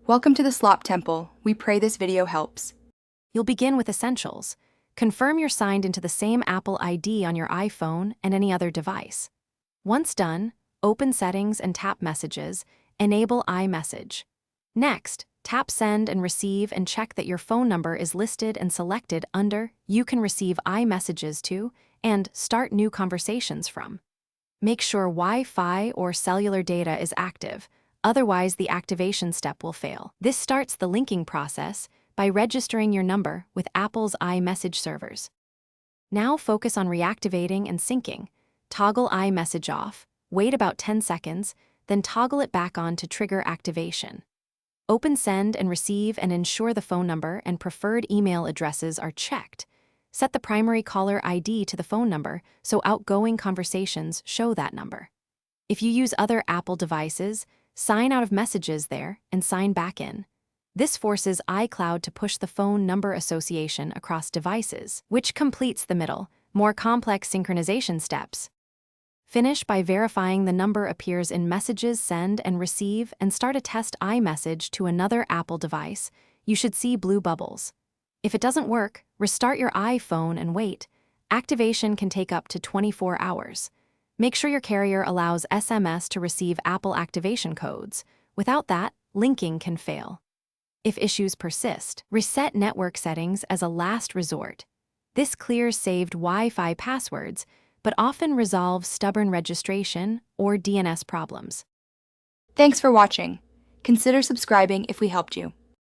Welcome to the Slop Temple. We pray this video helps. You'll begin with essentials. Confirm you're signed into the same Apple ID on your iPhone and any other device. Once done, open Settings and tap Messages, enable iMessage. Next, tap Send and Receive and check that your phone number is listed and selected under You can receive iMessages to and Start New Conversations from. Make sure Wi-Fi or cellular data is active, otherwise the activation step will fail. This starts the linking process by registering your number with Apple's iMessage servers. Now focus on reactivating and syncing. Toggle iMessage off, wait about 10 seconds, then toggle it back on to trigger activation. Open Send and Receive and ensure the phone number and preferred email addresses are checked. Set the primary caller ID to the phone number so outgoing conversations show that number. If you use other Apple devices, sign out of Messages there and sign back in. This forces iCloud to push the phone number association across devices, which completes the middle, more complex synchronization steps. Finish by verifying the number appears in Messages, Send and Receive, and start a test iMessage to another Apple device. You should see blue bubbles. If it doesn't work, restart your iPhone and wait. Activation can take up to 24 hours. Make sure your carrier allows SMS to receive Apple activation codes. Without that, linking can fail. If issues persist, reset network settings as a last resort. This clears saved Wi-Fi passwords, but often resolves stubborn registration or DNS problems. Thanks for watching. Consider subscribing if we helped you.